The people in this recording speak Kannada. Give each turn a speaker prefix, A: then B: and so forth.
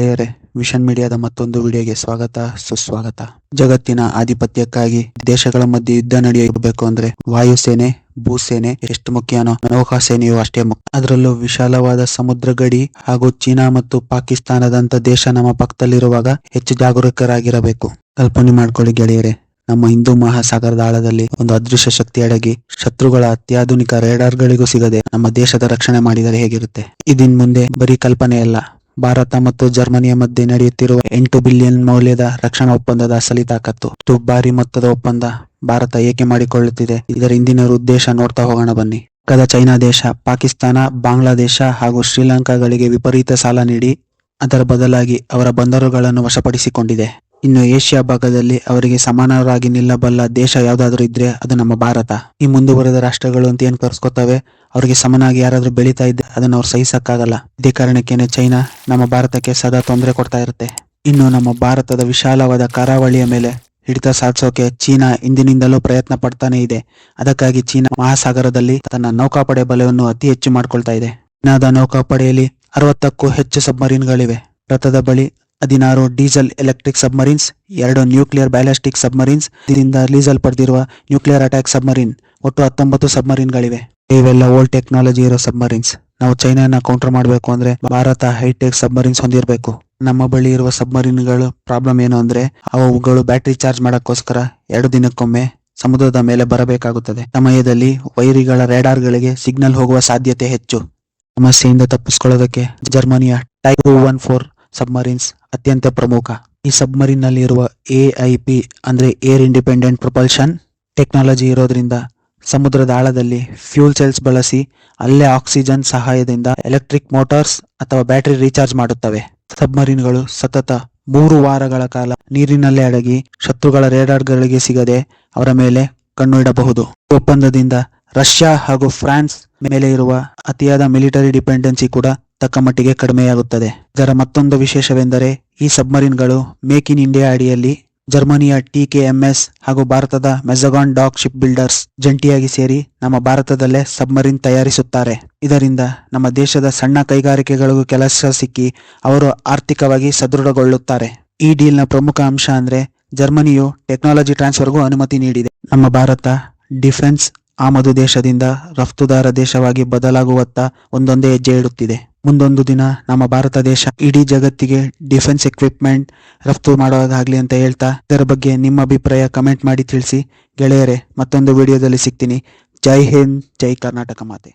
A: ಗೆಳೆಯರೇ, ವಿಷನ್ ಮೀಡಿಯಾದ ಮತ್ತೊಂದು ವಿಡಿಯೋಗೆ ಸ್ವಾಗತ ಸುಸ್ವಾಗತ. ಜಗತ್ತಿನ ಆಧಿಪತ್ಯಕ್ಕಾಗಿ ದೇಶಗಳ ಮಧ್ಯೆ ಯುದ್ಧ ನಡೆಯಬೇಕು ಅಂದ್ರೆ ವಾಯುಸೇನೆ, ಭೂಸೇನೆ ಎಷ್ಟು ಮುಖ್ಯನೋ ನೌಕಾಸೇನೆಯೂ ಅಷ್ಟೇ ಮುಖ್ಯ. ಅದರಲ್ಲೂ ವಿಶಾಲವಾದ ಸಮುದ್ರ ಗಡಿ ಹಾಗೂ ಚೀನಾ ಮತ್ತು ಪಾಕಿಸ್ತಾನದಂತ ದೇಶ ನಮ್ಮ ಪಕ್ಕದಲ್ಲಿರುವಾಗ ಹೆಚ್ಚು ಜಾಗರೂಕರಾಗಿರಬೇಕು. ಕಲ್ಪನೆ ಮಾಡ್ಕೊಳ್ಳಿ ಗೆಳೆಯರೇ, ನಮ್ಮ ಹಿಂದೂ ಮಹಾಸಾಗರದ ಆಳದಲ್ಲಿ ಒಂದು ಅದೃಶ್ಯ ಶಕ್ತಿ ಅಡಗಿ ಶತ್ರುಗಳ ಅತ್ಯಾಧುನಿಕ ರೇಡಾರ್ಗಳಿಗೂ ಸಿಗದೆ ನಮ್ಮ ದೇಶದ ರಕ್ಷಣೆ ಮಾಡಿದರೆ ಹೇಗಿರುತ್ತೆ? ಇದಿನ್ ಮುಂದೆ ಬರೀ ಕಲ್ಪನೆಯಲ್ಲ. ಭಾರತ ಮತ್ತು ಜರ್ಮನಿಯ ಮಧ್ಯೆ ನಡೆಯುತ್ತಿರುವ 8 ಬಿಲಿಯನ್ ಮೌಲ್ಯದ ರಕ್ಷಣಾ ಒಪ್ಪಂದದ ಅಸಲಿ ತಾಕತ್ತು. ಇಷ್ಟು ಭಾರಿ ಮೊತ್ತದ ಒಪ್ಪಂದ ಭಾರತ ಏಕೆ ಮಾಡಿಕೊಳ್ಳುತ್ತಿದೆ? ಇದರ ಹಿಂದಿನ ಉದ್ದೇಶ ನೋಡ್ತಾ ಹೋಗೋಣ ಬನ್ನಿ. ಪಕ್ಕದ ಚೈನಾ ದೇಶ, ಪಾಕಿಸ್ತಾನ, ಬಾಂಗ್ಲಾದೇಶ ಹಾಗೂ ಶ್ರೀಲಂಕಾಗಳಿಗೆ ವಿಪರೀತ ಸಾಲ ನೀಡಿ ಅದರ ಬದಲಾಗಿ ಅವರ ಬಂದರುಗಳನ್ನು ವಶಪಡಿಸಿಕೊಂಡಿದೆ. ಇನ್ನು ಏಷ್ಯಾ ಭಾಗದಲ್ಲಿ ಅವರಿಗೆ ಸಮಾನರಾಗಿ ನಿಲ್ಲಬಲ್ಲ ದೇಶ ಯಾವ್ದಾದ್ರು ಇದ್ರೆ ಅದು ನಮ್ಮ ಭಾರತ. ಈ ಮುಂದುವರೆದ ರಾಷ್ಟ್ರಗಳು ಅಂತ ಏನ್ ಕರ್ಸ್ಕೊತವೆ, ಅವ್ರಿಗೆ ಸಮನಾಗಿ ಯಾರಾದ್ರೂ ಬೆಳೀತಾ ಇದ್ದೆ ಅದನ್ನ ಅವ್ರು ಸಹಿಸಕ್ಕಾಗಲ್ಲ. ಇದೇ ಕಾರಣಕ್ಕೇನೆ ಚೈನಾ ನಮ್ಮ ಭಾರತಕ್ಕೆ ಸದಾ ತೊಂದರೆ ಕೊಡ್ತಾ ಇರುತ್ತೆ. ಇನ್ನು ನಮ್ಮ ಭಾರತದ ವಿಶಾಲವಾದ ಕರಾವಳಿಯ ಮೇಲೆ ಹಿಡಿತ ಸಾಧಿಸೋಕೆ ಚೀನಾ ಇಂದಿನಿಂದಲೂ ಪ್ರಯತ್ನ ಪಡ್ತಾನೆ ಇದೆ. ಅದಕ್ಕಾಗಿ ಚೀನಾ ಮಹಾಸಾಗರದಲ್ಲಿ ತನ್ನ ನೌಕಾಪಡೆ ಬಲವನ್ನು ಅತಿ ಹೆಚ್ಚು ಮಾಡ್ಕೊಳ್ತಾ ಇದೆ. ಚೀನಾದ ನೌಕಾಪಡೆಯಲ್ಲಿ 60ಕ್ಕೂ ಹೆಚ್ಚು ಸಬ್ಮರೀನ್ಗಳಿವೆ. ಭಾರತದ ಬಳಿ 16 diesel electric submarines, 2 nuclear ballistic submarines, ಇದರಿಂದ ರಿಲೀಸಲ್ ಪಡೆದಿರುವ ನ್ಯೂಕ್ಲಿಯರ್ ಅಟ್ಯಾಕ್ ಸಬ್ಮರೀನ್, ಒಟ್ಟು 19 ಸಬ್ಮರೀನ್ಗಳಿವೆ. ಇವೆಲ್ಲ ಓಲ್ಡ್ ಟೆಕ್ನಾಲಜಿ ಇರೋ ಸಬ್ಮರೀನ್ಸ್. ನಾವು ಚೈನಾನ ಕೌಂಟರ್ ಮಾಡಬೇಕು ಅಂದ್ರೆ ಭಾರತ ಹೈಟೆಕ್ ಸಬ್ಮರೀನ್ಸ್ ಹೊಂದಿರಬೇಕು. ನಮ್ಮ ಬಳಿ ಇರುವ ಸಬ್ಮರೀನ್ಗಳು ಪ್ರಾಬ್ಲಮ್ ಏನು ಅಂದ್ರೆ ಅವುಗಳು ಬ್ಯಾಟರಿ ಚಾರ್ಜ್ ಮಾಡಕ್ಕೋಸ್ಕರ 2 ದಿನಕ್ಕೊಮ್ಮೆ ಸಮುದ್ರದ ಮೇಲೆ ಬರಬೇಕಾಗುತ್ತದೆ. ಸಮಯದಲ್ಲಿ ವೈರಿಗಳ ರೇಡಾರ್ಗಳಿಗೆ ಸಿಗ್ನಲ್ ಹೋಗುವ ಸಾಧ್ಯತೆ ಹೆಚ್ಚು. ಸಮಸ್ಯೆಯಿಂದ ತಪ್ಪಿಸಿಕೊಳ್ಳೋದಕ್ಕೆ ಜರ್ಮನಿಯ ಟೈಪ್ 214 ಸಬ್ಮರೀನ್ಸ್ ಅತ್ಯಂತ ಪ್ರಮುಖ. ಈ ಸಬ್ಮರೀನ್ ನಲ್ಲಿ ಇರುವ AIP ಅಂದ್ರೆ ಏರ್ ಇಂಡಿಪೆಂಡೆಂಟ್ ಪ್ರೊಪಲ್ಷನ್ ಟೆಕ್ನಾಲಜಿ ಇರೋದ್ರಿಂದ ಸಮುದ್ರದ ಆಳದಲ್ಲಿ ಫ್ಯೂಲ್ ಸೆಲ್ಸ್ ಬಳಸಿ ಅಲ್ಲೇ ಆಕ್ಸಿಜನ್ ಸಹಾಯದಿಂದ ಎಲೆಕ್ಟ್ರಿಕ್ ಮೋಟಾರ್ಸ್ ಅಥವಾ ಬ್ಯಾಟರಿ ರೀಚಾರ್ಜ್ ಮಾಡುತ್ತವೆ. ಸಬ್ಮರೀನ್ಗಳು ಸತತ 3 ವಾರಗಳ ಕಾಲ ನೀರಿನಲ್ಲೇ ಅಡಗಿ ಶತ್ರುಗಳ ರೇಡಾರ್ಗಳಿಗೆ ಸಿಗದೆ ಅವರ ಮೇಲೆ ಕಣ್ಣು ಇಡಬಹುದು. ಒಪ್ಪಂದದಿಂದ ರಷ್ಯಾ ಹಾಗೂ ಫ್ರಾನ್ಸ್ ಮೇಲೆ ಇರುವ ಅತಿಯಾದ ಮಿಲಿಟರಿ ಡಿಪೆಂಡೆನ್ಸಿ ಕೂಡ ತಕ್ಕ ಮಟ್ಟಿಗೆ ಕಡಿಮೆಯಾಗುತ್ತದೆ. ಇದರ ಮತ್ತೊಂದು ವಿಶೇಷವೆಂದರೆ ಈ ಸಬ್ಮರೀನ್ಗಳು ಮೇಕ್ ಇನ್ ಇಂಡಿಯಾ ಅಡಿಯಲ್ಲಿ ಜರ್ಮನಿಯ TKMS ಹಾಗೂ ಭಾರತದ ಮೆಜಗಾನ್ ಡಾಕ್ ಶಿಪ್ ಬಿಲ್ಡರ್ಸ್ ಜಂಟಿಯಾಗಿ ಸೇರಿ ನಮ್ಮ ಭಾರತದಲ್ಲೇ ಸಬ್ಮರೀನ್ ತಯಾರಿಸುತ್ತಾರೆ. ಇದರಿಂದ ನಮ್ಮ ದೇಶದ ಸಣ್ಣ ಕೈಗಾರಿಕೆಗಳಿಗೂ ಕೆಲಸ ಸಿಕ್ಕಿ ಅವರು ಆರ್ಥಿಕವಾಗಿ ಸದೃಢಗೊಳ್ಳುತ್ತಾರೆ. ಈ ಡೀಲ್ನ ಪ್ರಮುಖ ಅಂಶ ಅಂದ್ರೆ ಜರ್ಮನಿಯು ಟೆಕ್ನಾಲಜಿ ಟ್ರಾನ್ಸ್ಫರ್ಗೂ ಅನುಮತಿ ನೀಡಿದೆ. ನಮ್ಮ ಭಾರತ ಡಿಫೆನ್ಸ್ ಆಮದು ದೇಶದಿಂದ ರಫ್ತುದಾರ ದೇಶವಾಗಿ ಬದಲಾಗುವತ್ತ ಒಂದೊಂದೇ ಹೆಜ್ಜೆ ಇಡುತ್ತಿದೆ. ಮುಂದೊಂದು ದಿನ ನಮ್ಮ ಭಾರತ ದೇಶ ಇಡೀ ಜಗತ್ತಿಗೆ ಡಿಫೆನ್ಸ್ ಎಕ್ವಿಪ್ಮೆಂಟ್ ರಫ್ತು ಮಾಡೋದಾಗ್ಲಿ ಅಂತ ಹೇಳ್ತಾ, ಇದರ ಬಗ್ಗೆ ನಿಮ್ಮ ಅಭಿಪ್ರಾಯ ಕಮೆಂಟ್ ಮಾಡಿ ತಿಳಿಸಿ. ಗೆಳೆಯರೇ, ಮತ್ತೊಂದು ವಿಡಿಯೋದಲ್ಲಿ ಸಿಗ್ತೀನಿ. ಜೈ ಹಿಂದ್, ಜೈ ಕರ್ನಾಟಕ ಮಾತೆ.